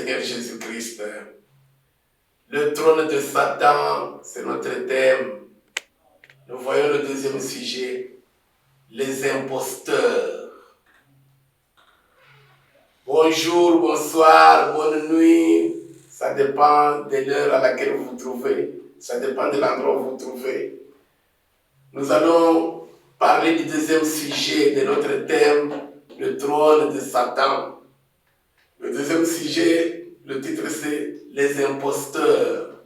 Seigneur Jésus-Christ. Le trône de Satan, c'est notre thème. Nous voyons le deuxième sujet, les imposteurs. Bonjour, bonsoir, bonne nuit. Ça dépend de l'heure à laquelle vous vous trouvez. Ça dépend de l'endroit où vous vous trouvez. Nous allons parler du deuxième sujet de notre thème, le trône de Satan. Le deuxième sujet, le titre c'est les imposteurs.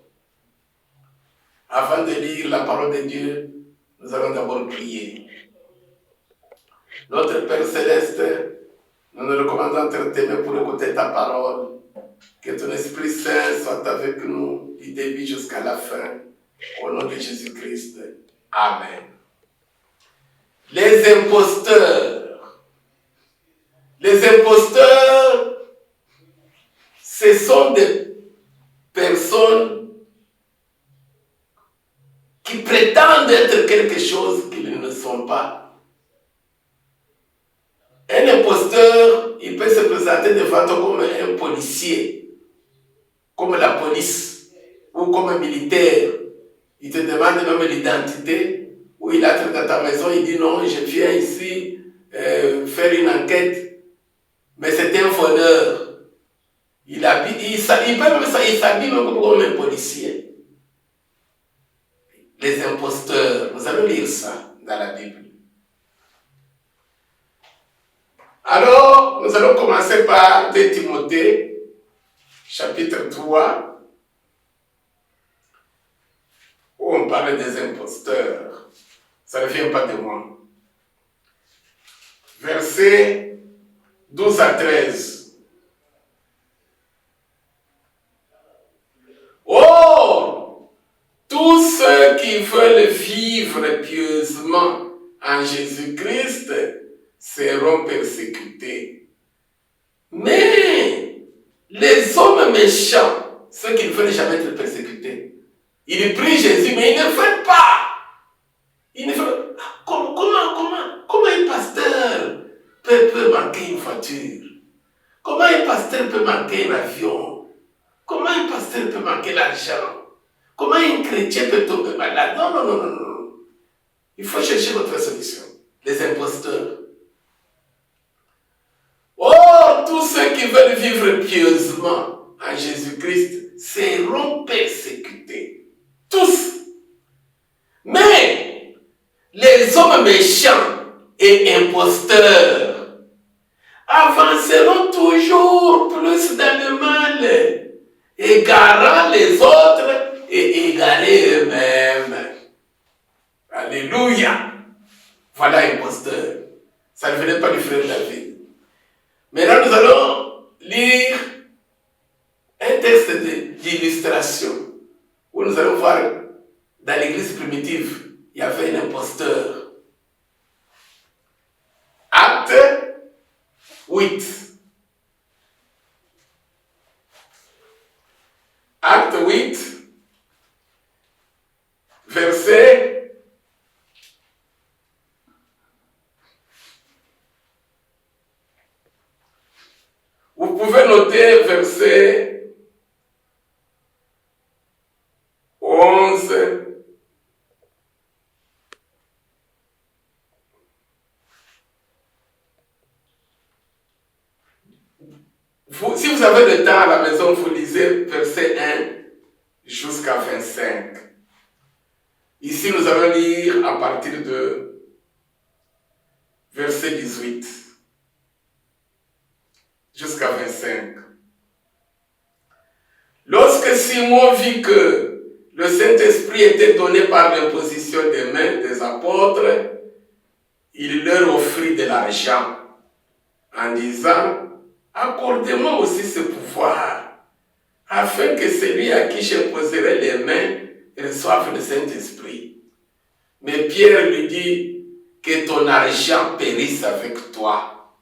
Avant de lire la parole de Dieu, nous allons d'abord prier. Notre Père Céleste, nous nous recommandons entre tes mains pour écouter ta parole. Que ton Esprit Saint soit avec nous du début jusqu'à la fin. Au nom de Jésus-Christ. Amen. Les imposteurs. Les imposteurs, ce sont des personnes qui prétendent être quelque chose qu'ils ne sont pas. Un imposteur, il peut se présenter devant toi comme un policier, comme la police, ou comme un militaire. Il te demande même l'identité, ou il entre dans ta maison, il dit non, je viens ici faire une enquête, mais c'est un voleur. Il s'habille même comme un policier. Les imposteurs, nous allons lire ça dans la Bible. Alors, nous allons commencer par 2 Timothée, chapitre 3, où on parle des imposteurs. Ça ne vient pas de moi. Versets 12 à 13. Or, tous ceux qui veulent vivre pieusement en Jésus-Christ seront persécutés. Mais les hommes méchants, ceux qui ne veulent jamais être persécutés, ils prient Jésus, mais ils ne veulent pas. Ils ne veulent... Comment un pasteur peut manquer une voiture? Comment un pasteur peut manquer un avion? Comment un pasteur peut manquer l'argent? Comment un chrétien peut tomber malade? Non. Il faut chercher votre solution. Les imposteurs. Oh, tous ceux qui veulent vivre pieusement en Jésus-Christ seront persécutés. Tous. Mais les hommes méchants et imposteurs avanceront toujours plus dans le mal, égarant les autres et égarés eux-mêmes. Alléluia. Voilà imposteur. Ça ne venait pas du frère David. Maintenant, nous allons lire un texte d'illustration où nous allons voir dans l'église primitive, il y avait un imposteur. Acte 8. Acte 8, verset 'Vous pouvez noter verset 11. Si vous avez le temps à la maison, vous lisez verset 1 jusqu'à 25. Ici, nous allons lire à partir de verset 18 jusqu'à 25. Lorsque Simon vit que le Saint-Esprit était donné par l'imposition des mains des apôtres, il leur offrit de l'argent en disant: accordez-moi aussi ce pouvoir, afin que celui à qui j'imposerai les mains reçoive le Saint-Esprit. Mais Pierre lui dit: que ton argent périsse avec toi,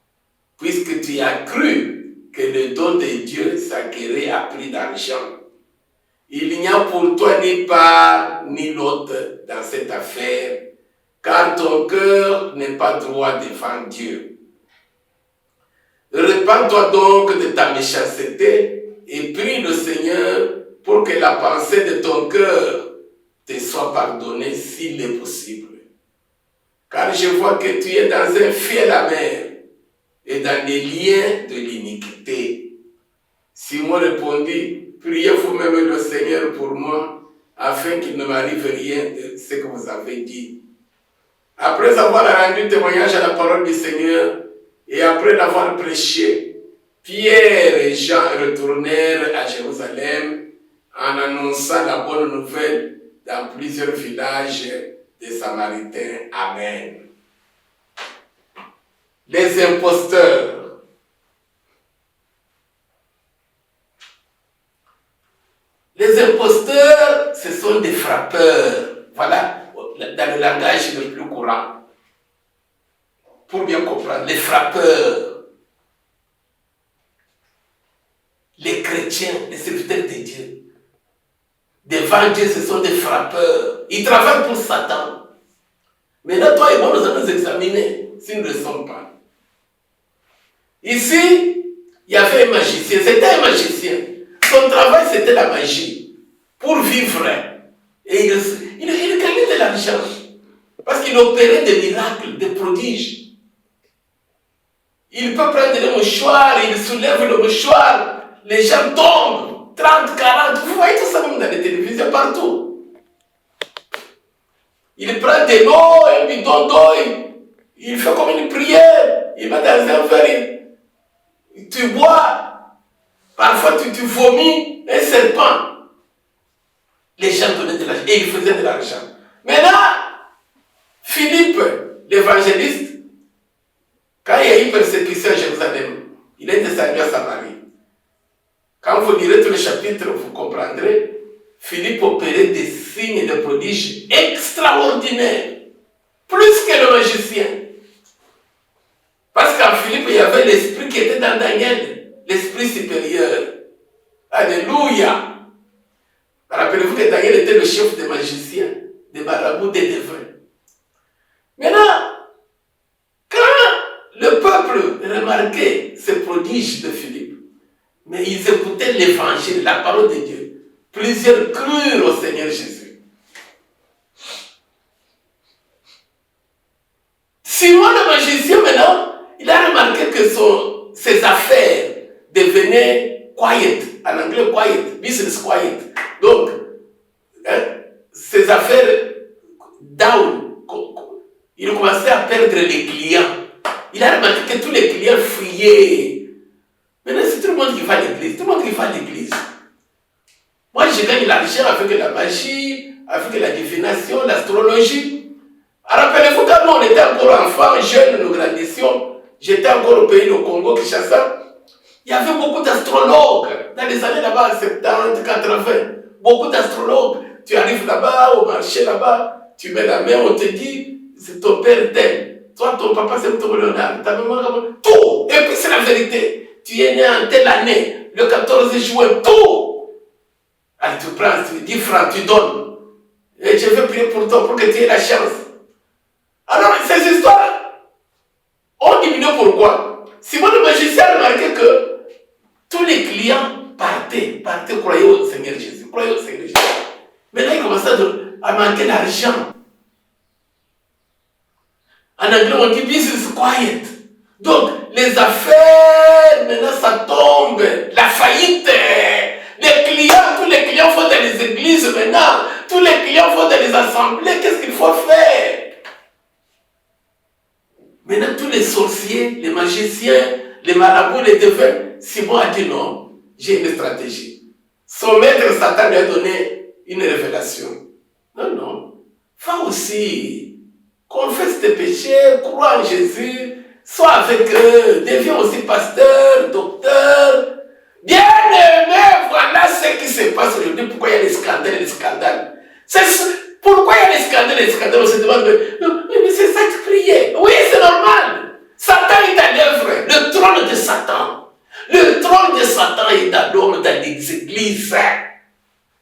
puisque tu as cru que le don de Dieu s'acquérait à prix d'argent. Il n'y a pour toi ni part ni lot dans cette affaire, car ton cœur n'est pas droit devant Dieu. Repends-toi donc de ta méchanceté et prie le Seigneur pour que la pensée de ton cœur te soit pardonnée s'il est possible. Car je vois que tu es dans un fiel amer et dans les liens de l'iniquité. Simon répondit, priez vous-même le Seigneur pour moi, afin qu'il ne m'arrive rien de ce que vous avez dit. Après avoir rendu témoignage à la parole du Seigneur, et après l'avoir prêché, Pierre et Jean retournèrent à Jérusalem en annonçant la bonne nouvelle dans plusieurs villages des Samaritains. Amen. Les imposteurs. Les imposteurs, ce sont des frappeurs. Voilà, dans le langage le plus courant. Pour bien comprendre, les frappeurs, les chrétiens, les serviteurs de Dieu. Devant Dieu, ce sont des frappeurs. Ils travaillent pour Satan. Maintenant, toi et moi, nous allons nous examiner si nous ne le sommes pas. Ici, il y avait un magicien. C'était un magicien. Son travail, c'était la magie. Pour vivre. Et il gagnait de l'argent. Parce qu'il opérait des miracles, des prodiges. Il peut prendre le mouchoir, il soulève le mouchoir. Les gens tombent. 30, 40. Vous voyez tout ça même dans les télévisions, partout. Il prend de l'eau, un bidon d'eau. Il fait comme une prière. Il met dans un verre. Tu bois. Parfois, tu vomis un serpent. Les gens donnaient de l'argent. Et ils faisaient de l'argent. Maintenant, Philippe, l'évangéliste, quand il y a eu persécution à Jérusalem, il est descendu à Samarie. Quand vous lirez tout le chapitre, vous comprendrez, Philippe opérait des signes et des prodiges extraordinaires, plus que le magicien. Parce qu'en Philippe, il y avait l'esprit qui était dans Daniel, l'esprit supérieur. Alléluia! Rappelez-vous que Daniel était le chef des magiciens, des marabouts, des devins. Maintenant, quand le peuple remarquait ces prodiges de Philippe, mais ils écoutaient l'évangile, la parole de Dieu, plusieurs crurent au Seigneur Jésus. Simon le magicien, maintenant, il a remarqué que ses affaires devenaient quiet, en anglais quiet, business quiet. Donc, ses affaires down, il commençait à perdre les clients. Il a remarqué que tous les clients fuyaient. Maintenant, c'est tout le monde qui va à l'église. Tout le monde qui va à l'église. Moi, je gagne l'argent avec la magie, avec la divination, l'astrologie. Rappelez-vous, quand nous, on était encore enfants, jeunes, nous grandissions, j'étais encore au pays, au Congo, Kinshasa. Il y avait beaucoup d'astrologues. Dans les années là-bas, 70, 80. Beaucoup d'astrologues. Tu arrives là-bas, au marché là-bas, tu mets la main, on te dit, c'est ton père tel. Toi, ton papa, c'est ton Léonard. Ta maman, tout. Et puis, c'est la vérité. Tu es né en telle année, le 14 juin, tout. Alors, tu prends 10 francs, tu donnes. Et je vais prier pour toi, pour que tu aies la chance. Alors, ces histoires ont diminué pourquoi? Simon le magicien a remarqué que tous les clients partaient, croyaient au Seigneur Jésus, croyaient au Seigneur Jésus. Maintenant, il commençait à manquer d'argent. En anglais, on dit business quiet. Donc, les affaires, maintenant, ça tombe. La faillite. Les clients, tous les clients vont dans les églises maintenant. Tous les clients vont dans les assemblées. Qu'est-ce qu'il faut faire? Maintenant, tous les sorciers, les magiciens, les marabouts, les devins, Simon a dit non, j'ai une stratégie. Son maître Satan lui a donné une révélation. Non. Va aussi, confesse tes péchés, crois en Jésus, sois avec eux, deviens aussi pasteur, docteur. Bien-aimé, voilà ce qui se passe aujourd'hui. Pourquoi il y a des scandales, Pourquoi il y a des scandales, on se demande, mais c'est ça que prier. Oui, c'est normal. Satan est à l'œuvre, le trône de Satan. Le trône de Satan est à l'homme dans les églises.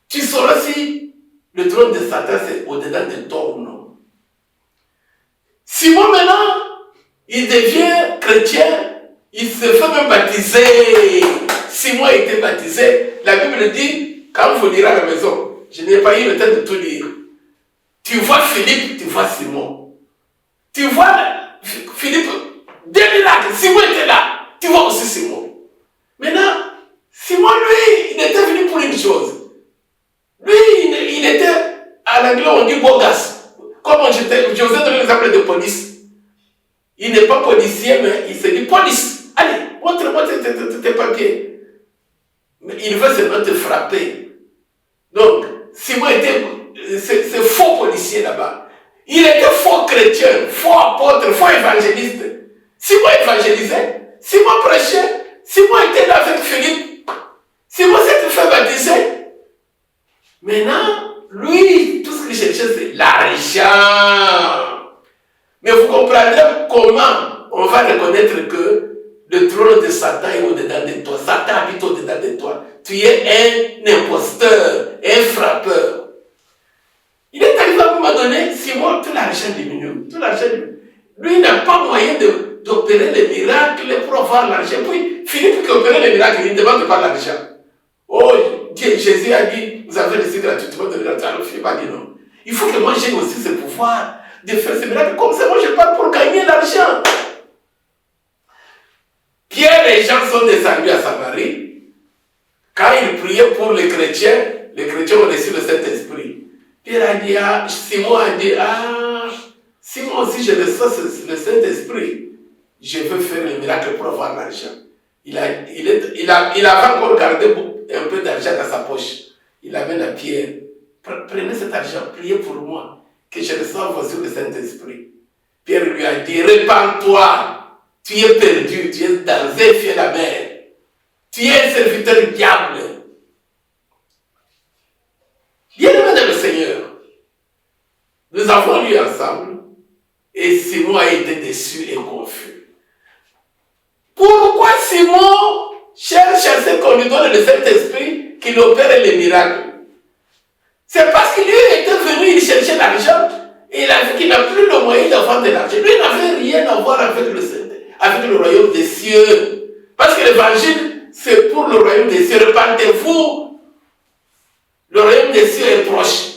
Tu sauras si le trône de Satan c'est au-dedans de toi ou non. Simon maintenant, il devient chrétien, il se fait même baptiser. Simon a été baptisé, la Bible dit, quand vous lirez à la maison, je n'ai pas eu le temps de tout lire. Tu vois Philippe, tu vois Simon. Tu vois Philippe, deux miracles, Simon était là. Tu vois aussi Simon. Maintenant, Simon, lui, il était venu pour une chose. Lui, il était, à l'anglais, on dit bogas. Comme je vous ai donné l'exemple de police. Il n'est pas policier, mais il se dit police. Allez, montre-moi tes papiers. Mais il veut seulement te frapper. Donc, Simon était, c'est faux policier là-bas. Il était faux chrétien, faux apôtre, faux évangéliste. Simon évangélisait, Simon prêchait, Simon était là avec Philippe. Simon s'est fait baptiser. Maintenant, lui, tout ce qu'il cherchait, c'est l'argent. Mais vous comprendrez comment on va reconnaître que le trône de Satan est au-dedans de toi. Satan habite au-dedans de toi. Tu es un imposteur, un frappeur. Il est arrivé à un moment donné, Simon, tout l'argent diminue. Tout l'argent diminue. Lui, il n'a pas moyen d'opérer les miracles pour avoir l'argent. Puis, Philippe qui opérait les miracles, il ne demande pas l'argent. Oh, Jésus a dit, vous avez reçu gratuitement de l'argent. Alors, Philippe a dit non. Il faut que moi j'ai aussi ce pouvoir de faire ces miracles. Comme ça, moi je parle pour gagner l'argent. Pierre et Jean sont descendus à Samarie. Quand ils priaient pour les chrétiens ont reçu le Saint-Esprit. Pierre a dit, Simon a dit, Simon aussi je reçois le Saint-Esprit. Je veux faire le miracle pour avoir l'argent. Il avait encore gardé un peu d'argent dans sa poche. Il amène à Pierre. Prenez cet argent, priez pour moi, que je reçoive aussi le Saint-Esprit. Pierre lui a dit, répands-toi. Tu es perdu, tu es dans un fiel à mer. Tu es un serviteur du diable. Bien-aimé dans le Seigneur, nous avons lu ensemble et Simon a été déçu et confus. Pourquoi Simon cherche à ce qu'on lui donne le Saint-Esprit qu'il opère les miracles? C'est parce qu'il était venu, il cherchait l'argent et il a vu qu'il n'a plus le moyen d'avoir de l'argent. Lui, il n'avait rien à voir avec le royaume des cieux. Parce que l'évangile, c'est pour le royaume des cieux. Repentez-vous. Le royaume des cieux est proche.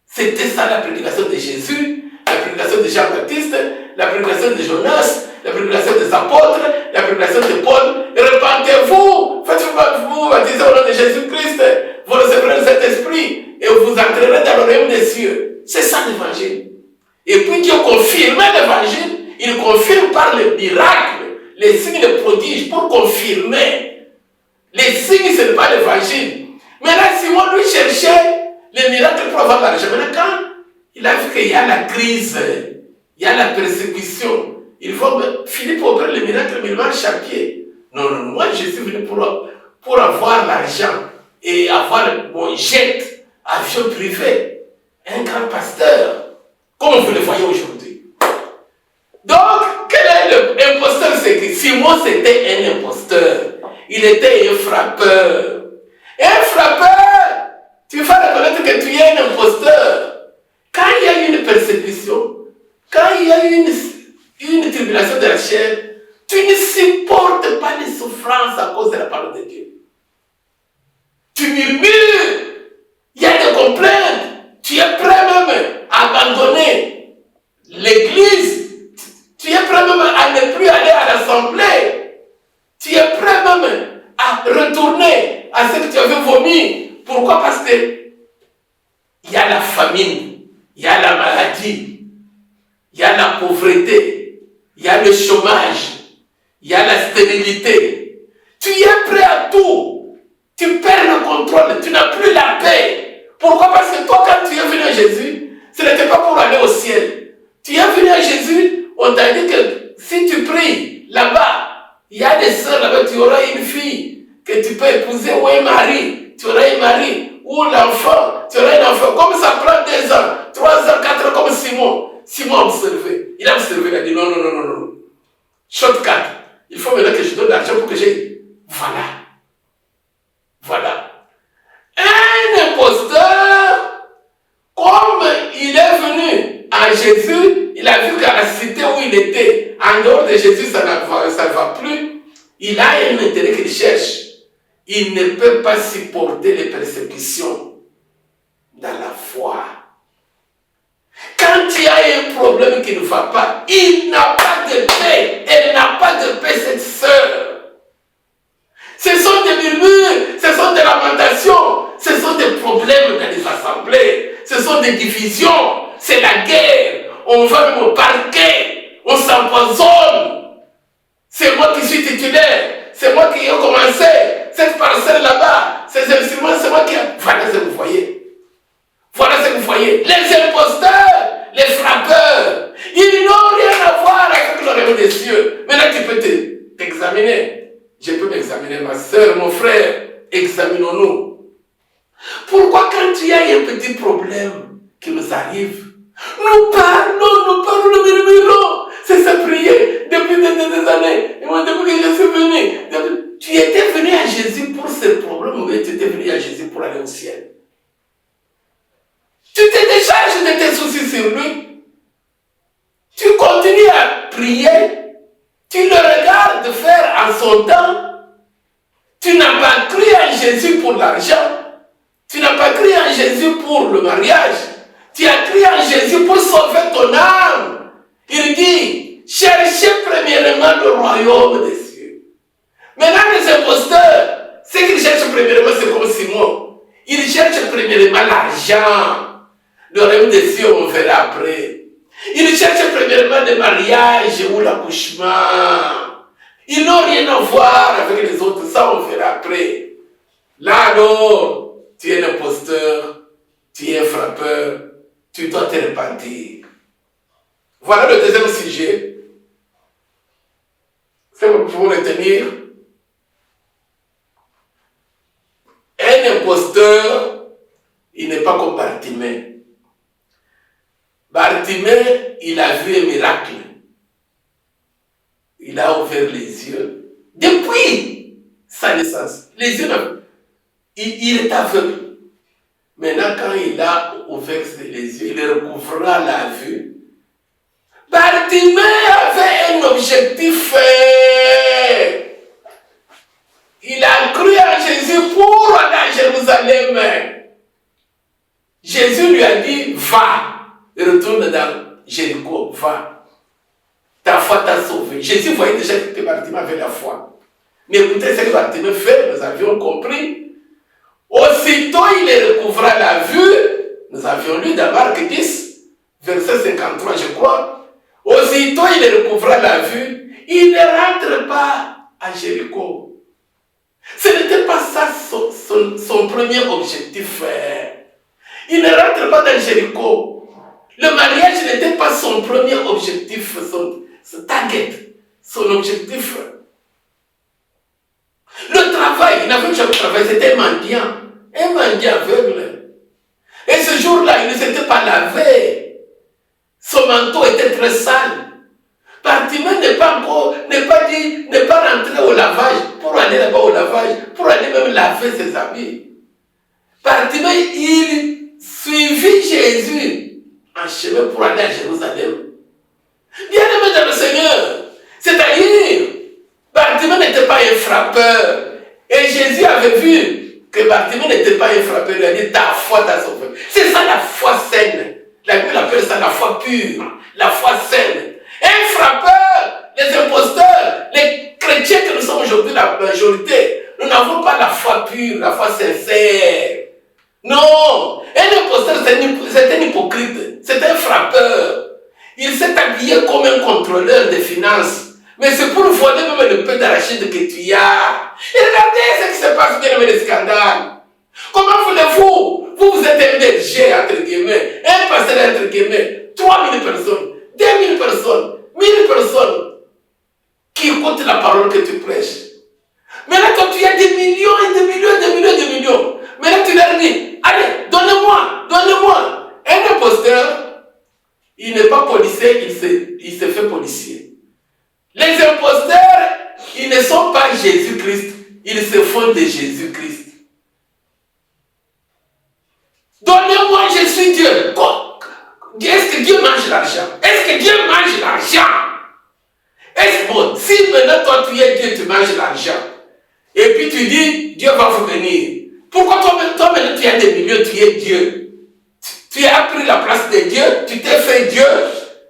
C'était ça la prédication de Jésus, la prédication de Jean-Baptiste, la prédication de Jonas, la prédication des apôtres, la prédication de Paul. Repentez-vous. Faites-vous baptiser au nom de Jésus-Christ. Vous recevrez le Saint-Esprit et vous entrerez dans le royaume des cieux. C'est ça l'évangile. Et puis Dieu confirme l'évangile. Il confirme par les miracles, les signes, les prodiges, pour confirmer. Les signes, ce n'est pas l'évangile. Maintenant, Simon, lui, cherchait les miracles pour avoir l'argent. Maintenant, quand il a vu qu'il y a la crise, il y a la persécution, il faut Philippe opère les miracles, mais il marche à pied. Non, moi, je suis venu pour avoir l'argent et avoir mon jet, avion privé, un grand pasteur, comme vous le voyez aujourd'hui. Donc, quel est l'imposteur? C'est que Simon, c'était un imposteur. Il était un frappeur. Un frappeur, tu vas reconnaître que tu es un imposteur. Quand il y a une persécution, quand il y a une tribulation de la chair, tu ne supportes pas les souffrances à cause de la parole de Dieu. Tu murmures, il y a des complaintes, tu es prêt même à abandonner l'église. Tu es prêt même à ne plus aller à l'assemblée. Tu es prêt même à retourner à ce que tu avais vomi. Pourquoi? Parce que il y a la famine, il y a la maladie, il y a la pauvreté, il y a le chômage, il y a la stérilité. Tu es prêt à tout. Tu perds le contrôle, tu n'as plus la paix. Pourquoi? Parce que toi, quand tu es venu à Jésus, ce n'était pas pour aller au ciel. Tu es venu à Jésus, on t'a dit que si tu pries là-bas, il y a des sœurs là-bas, tu auras une fille que tu peux épouser ou un mari. Tu auras un mari ou l'enfant, tu auras un enfant. Comme ça prend 2 ans, 3 ans, 4 ans, comme Simon. Simon a observé. Il a observé, il a dit non. Shortcut. Il faut maintenant que je donne l'argent pour que j'ai. Voilà. Un imposteur, comme il est venu à Jésus, il a vu qu'à la cité où il était, en dehors de Jésus, ça ne va plus. Il a un intérêt qu'il cherche. il ne peut pas supporter les persécutions dans la foi. Quand il y a un problème qui ne va pas, il n'a pas de paix. Elle n'a pas de paix, cette sœur. Ce sont des murmures, ce sont des lamentations, ce sont des problèmes dans les assemblées, ce sont des divisions, c'est la guerre. On va même au parquet, on s'empoisonne. C'est moi qui suis titulaire, c'est moi qui ai commencé, cette parcelle là-bas, ces instruments, c'est moi qui ai... Voilà ce que vous voyez. Voilà ce que vous voyez. Les imposteurs, les frappeurs, ils n'ont rien à voir avec le royaume des cieux. Maintenant, tu peux t'examiner. Je peux m'examiner, ma soeur, mon frère. Examinons-nous. Pourquoi quand il y a un petit problème qui nous arrive, nous parlons, nous murmurons. C'est ça prier depuis des années. Et moi, depuis que je suis venu, tu étais venu à Jésus pour ce problème ou tu étais venu à Jésus pour aller au ciel? Tu te décharges de tes soucis sur lui. Tu continues à prier. Tu le regardes faire en son temps. Tu n'as pas cru en Jésus pour l'argent. Tu n'as pas cru en Jésus pour le mariage. Tu as cru en Jésus pour sauver ton âme. Il dit, cherchez premièrement le royaume des cieux. Maintenant, les imposteurs, ce qu'ils cherchent premièrement, c'est comme Simon. Ils cherchent premièrement l'argent. Le royaume des cieux, on verra après. Ils cherchent premièrement le mariage ou l'accouchement. Ils n'ont rien à voir avec les autres. Ça, on verra après. Là, alors, tu es un imposteur, tu es un frappeur, tu dois te repentir. Voilà le deuxième sujet. C'est que nous pouvons retenir. Un imposteur, il n'est pas comme Bartimée. Bartimée, il a vu un miracle. Il a ouvert les yeux. Depuis sa naissance, les yeux, il est aveugle. Maintenant, quand il a ouvert les yeux, il recouvrera la vue. Bartimée avait un objectif. Il a cru en Jésus pour aller à Jérusalem. Jésus lui a dit, va. Retourne dans Jéricho, va. Ta foi t'a sauvé. Jésus voyait déjà que Bartimée avait la foi. Mais écoutez ce que Bartimée fait, nous avions compris. Aussitôt il recouvra la vue, nous avions lu dans Marc 10, verset 53, je crois. Aussitôt il recouvra la vue, il ne rentre pas à Jéricho. Ce n'était pas ça son premier objectif. Il ne rentre pas dans Jéricho. Le mariage n'était pas son premier objectif, son target, son objectif. Le travail, il n'avait jamais travaillé, c'était un mendiant aveugle. Et ce jour-là, il ne s'était pas lavé. Son manteau était très sale. Bartimée n'est pas rentré au lavage, pour aller là-bas au lavage, pour aller même laver ses habits. Bartimée, il suivit Jésus en chemin pour aller à Jérusalem. Bien-aimé dans le Seigneur, c'est-à-dire, Bartimée n'était pas un frappeur. Et Jésus avait vu que Bartimée n'était pas un frappeur. Il a dit, ta foi t'a sauvé. C'est ça la foi saine. La Bible appelle ça la foi pure, la foi saine. Un frappeur, les imposteurs, les chrétiens que nous sommes aujourd'hui, la majorité, nous n'avons pas la foi pure, la foi sincère. Non, un imposteur, c'est un hypocrite, c'est un frappeur. Il s'est habillé comme un contrôleur des finances. Mais c'est pour voler même le peu d'arachide que tu as. Et regardez ce qui se passe bien avec les scandales. Comment voulez-vous? Vous êtes un berger, entre guillemets, un pasteur, entre guillemets, 3000 personnes, 2000 personnes, 1000 personnes qui écoutent la parole que tu prêches. Maintenant, quand tu as des millions et des millions et des millions et des millions, maintenant tu leur dis, allez, donnez-moi. Un imposteur, il n'est pas policier, il se fait policier. Les imposteurs, ils ne sont pas Jésus-Christ, ils se font de Jésus-Christ. Donnez-moi, je suis Dieu. Est-ce que Dieu mange l'argent? Est-ce que Dieu mange l'argent? Est-ce bon? Si maintenant toi tu es Dieu, tu manges l'argent. Et puis tu dis, Dieu va vous bénir. Pourquoi toi maintenant tu as des millions, tu es Dieu? Tu as pris la place de Dieu, tu t'es fait Dieu,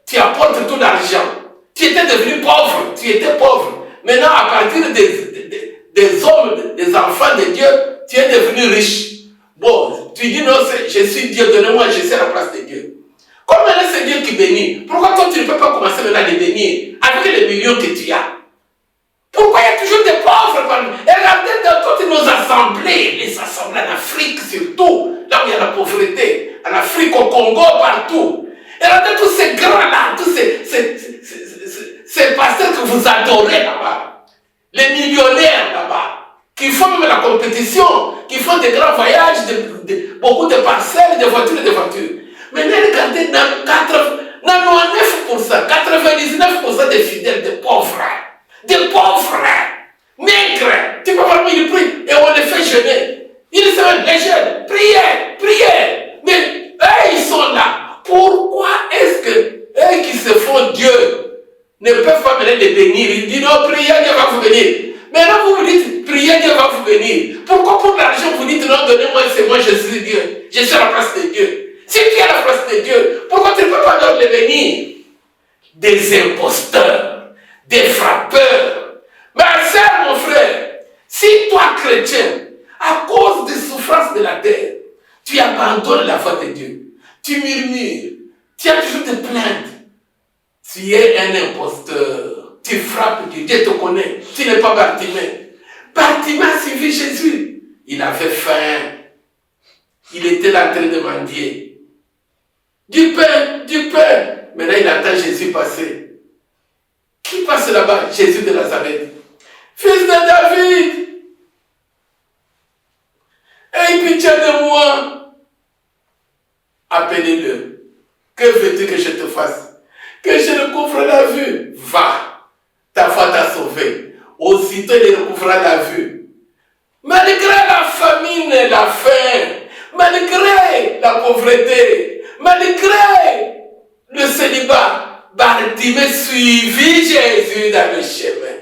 tu apportes tout l'argent. Tu étais devenu pauvre, tu étais pauvre. Maintenant, à partir des hommes, des enfants de Dieu, tu es devenu riche. Bon, tu dis non, je suis Dieu, donnez-moi, je suis à la place de Dieu. Comme maintenant c'est Dieu qui bénit, pourquoi toi tu ne peux pas commencer maintenant à les bénir avec les millions que tu as? Pourquoi il y a toujours des pauvres parmi nous? Et regardez dans toutes nos assemblées, les assemblées en Afrique surtout, là où il y a la pauvreté, en Afrique, au Congo, partout. Et regardez tous ces grands-là, tous ces pasteurs que vous adorez là-bas, les millionnaires là-bas, qui font même la compétition, qui font des grands voyages, beaucoup de parcelles, de voitures et de voitures. Maintenant, regardez, dans 99%, 99% des fidèles, des pauvres, maigres, tu peux voir ils prient et on les fait jeûner. Ils sont les jeunes, priez. Mais eux, ils sont là. Pourquoi est-ce que eux qui se font Dieu ne peuvent pas venir les bénir? Ils disent non, priez, Dieu va vous bénir. Maintenant, vous vous dites, priez, Dieu va vous bénir. Pourquoi pour l'argent, vous dites non, donnez-moi, c'est moi, je suis Dieu. Je suis à la place de Dieu. Si tu es à la place de Dieu, pourquoi tu ne peux pas leur les bénir? Des imposteurs, des frappeurs. Ma sœur, mon frère, si toi, chrétien, à cause des souffrances de la terre, tu abandonnes la foi de Dieu, tu murmures, tu as toujours des plaintes, tu es un imposteur, tu frappes Dieu, Dieu te connaît, tu n'es pas Bartimée. Bartimée a suivi Jésus, il avait faim, il était en train de mendier. Du pain. Maintenant, il attend Jésus passer. Qui passe là-bas? Jésus de Nazareth. Fils de David, aie pitié de moi. Appelez-le. Que veux-tu que je te fasse? Que je recouvre la vue. Va, ta foi t'a sauvé. Aussitôt, il recouvrera la vue. Malgré la famine et la faim, malgré la pauvreté, malgré le célibat, Bartimée suivit Jésus dans le chemin.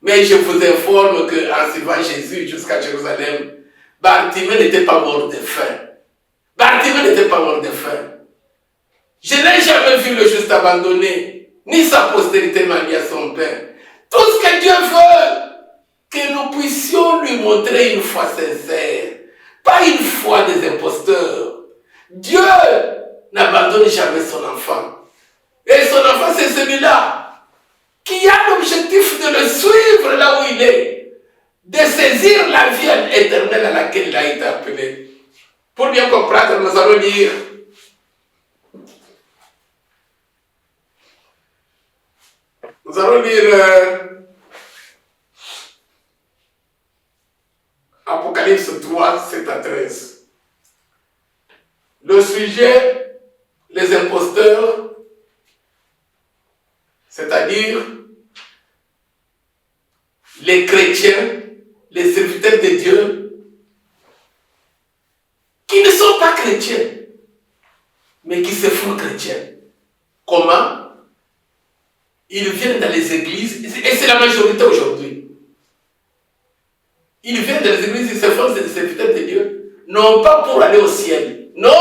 Mais je vous informe qu'en suivant Jésus jusqu'à Jérusalem, Bartimée n'était pas mort de faim. Bartimée n'était pas mort de faim. Je n'ai jamais vu le juste abandonné, ni sa postérité mariée à son père. Tout ce que Dieu veut, que nous puissions lui montrer une foi sincère, pas une foi des imposteurs. Dieu n'abandonne jamais son enfant. Et son enfant, c'est celui-là qui a l'objectif de le suivre là où il est, de saisir la vie éternelle à laquelle il a été appelé. Pour bien comprendre, nous allons lire Apocalypse 3, 7 à 13. Le sujet, les imposteurs, c'est-à-dire les chrétiens, les serviteurs de Dieu, qui ne sont pas chrétiens, mais qui se font chrétiens. Comment? Ils viennent dans les églises, et c'est la majorité aujourd'hui. Ils viennent dans les églises, ils se font des serviteurs de Dieu, non pas pour aller au ciel, non!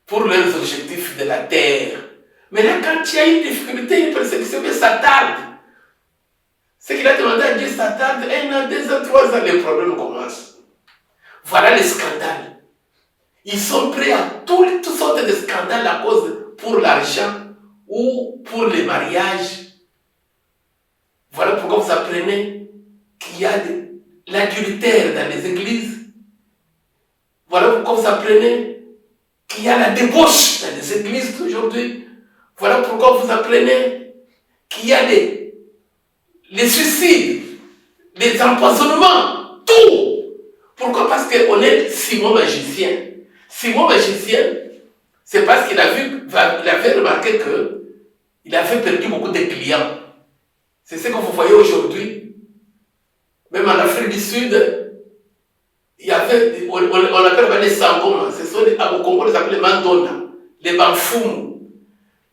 Pour leurs objectifs de la terre. Mais là, quand il y a une difficulté, une persécution, mais ça tarde. Ce qu'il a demandé à Dieu, ça tarde 1 an, 2 ans, 3 ans, les problèmes commencent. Voilà les scandales. Ils sont prêts à toutes sortes de scandales à cause pour l'argent ou pour les mariages. Voilà pourquoi vous apprenez qu'il y a de l'adultère dans les églises. Voilà pourquoi vous apprenez qu'il y a la débauche dans les églises aujourd'hui. Voilà pourquoi vous apprenez qu'il y a les suicides, les empoisonnements, tout. Pourquoi? Parce qu'on est Simon magicien. Simon magicien, c'est parce qu'il avait remarqué qu'il avait perdu beaucoup de clients. C'est ce que vous voyez aujourd'hui. Même en Afrique du Sud, il y avait, on appelle les sangoma. Ce sont au Congo, on les appelle les mandona, les banfoum.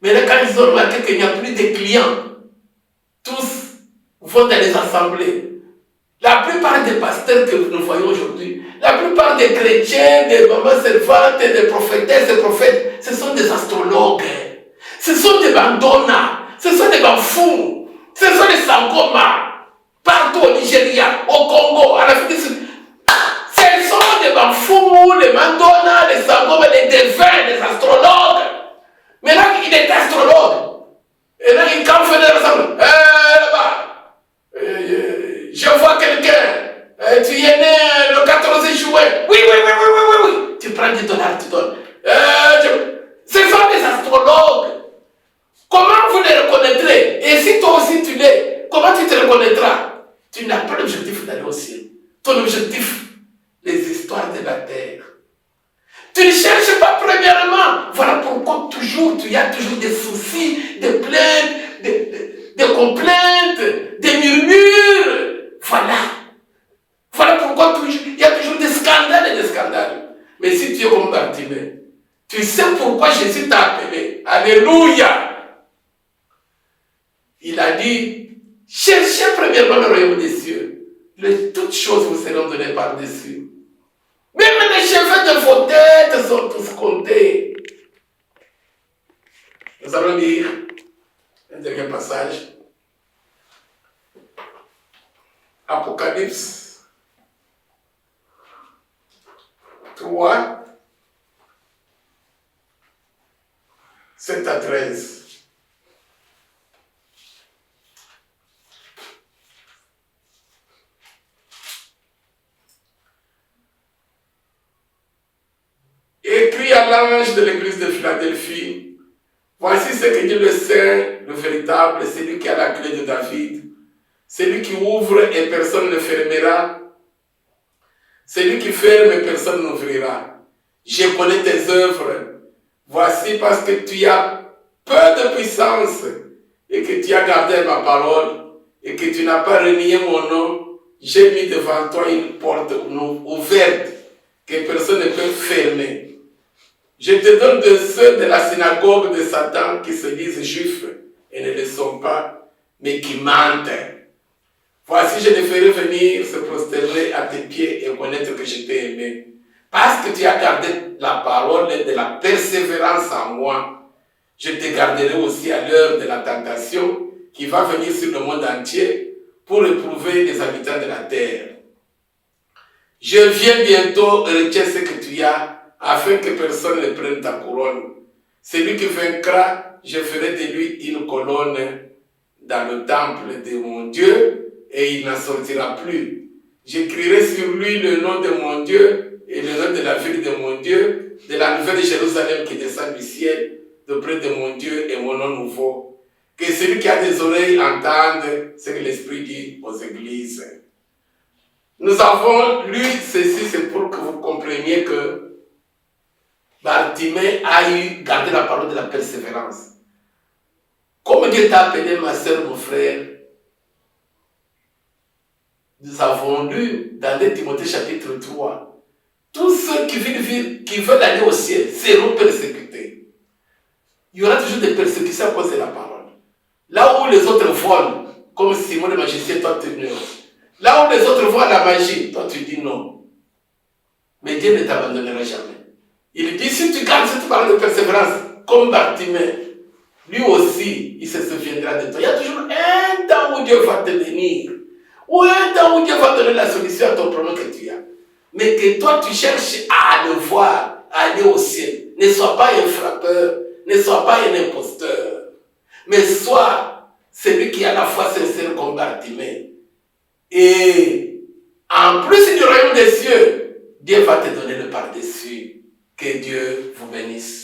Mais là, quand ils ont remarqué qu'il n'y a plus de clients, tous vont dans les assemblées. La plupart des pasteurs que nous voyons aujourd'hui, la plupart des chrétiens, des mamans servantes, des prophétesses et prophètes, ce sont des astrologues. Ce sont des bandonas. Ce sont des bafous. Ce sont des sangomas. Partout au Nigeria, au Congo, en Afrique du Sud. Ce sont des bafous, les bandonas, les sangomas, les devins, les astrologues. Maintenant, il est astrologue. Et là, il campe des assemblées. Là-bas. Je vois quelqu'un, tu es né le 14 juin. Oui. Tu prends $10, tu donnes. Ce sont des astrologues. Comment vous les reconnaîtrez? Et si toi aussi tu l'es, comment tu te reconnaîtras? Tu n'as pas l'objectif d'aller au ciel. Ton objectif, les histoires de la terre. Tu ne cherches pas premièrement. Voilà pourquoi il y a toujours des soucis, des plaintes, des complaintes, des murmures. Voilà pourquoi il y a toujours des scandales et des scandales. Mais si tu es comme Bartimée, tu sais pourquoi Jésus t'a appelé. Alléluia. Il a dit, cherchez premièrement le royaume des cieux. Toutes choses vous seront données par-dessus. Même les cheveux de vos têtes sont tous comptés. Nous allons lire un dernier passage. Apocalypse 3, 7 à 13. Écrit à l'ange de l'église de Philadelphie, voici ce que dit le Saint, le véritable, celui qui a la clé de David, celui qui ouvre et personne ne fermera, celui qui ferme et personne n'ouvrira. Je connais tes œuvres, voici parce que tu as peu de puissance et que tu as gardé ma parole et que tu n'as pas renié mon nom, j'ai mis devant toi une porte ouverte que personne ne peut fermer. Je te donne de ceux de la synagogue de Satan qui se disent juifs et ne le sont pas, mais qui mentent. Voici, je les ferai venir se prosterner à tes pieds et connaître que je t'ai aimé. Parce que tu as gardé la parole de la persévérance en moi, je te garderai aussi à l'heure de la tentation qui va venir sur le monde entier pour éprouver les habitants de la terre. Je viens bientôt, retiens ce que tu as, afin que personne ne prenne ta couronne. Celui qui vaincra, je ferai de lui une colonne dans le temple de mon Dieu, et il n'en sortira plus. J'écrirai sur lui le nom de mon Dieu, et le nom de la ville de mon Dieu, de la nouvelle Jérusalem qui descend du ciel, d'auprès de mon Dieu et mon nom nouveau. Que celui qui a des oreilles entende ce que l'Esprit dit aux églises. Nous avons lu ceci, c'est pour que vous compreniez que Bartimée a gardé la parole de la persévérance. Comme Dieu t'a appelé, ma soeur, mon frère, nous avons lu dans 2 Timothée chapitre 3, tous ceux qui veulent aller au ciel seront persécutés. Il y aura toujours des persécutions à cause de la parole. Là où les autres volent, comme Simon le magicien, toi tu ignores. Là où les autres voient la magie, toi tu dis non. Mais Dieu ne t'abandonnera jamais. Il dit, si tu gardes cette parole de persévérance, comme Bartimée, lui aussi, il se souviendra de toi. Il y a toujours un temps où Dieu va te bénir, ou un temps où Dieu va donner la solution à ton problème que tu as. Mais que toi, tu cherches à le voir, à aller au ciel. Ne sois pas un frappeur, ne sois pas un imposteur, mais sois celui qui a la foi sincère comme Bartimée. Et en plus du royaume des cieux, Dieu va te donner le par-dessus. Que Dieu vous bénisse.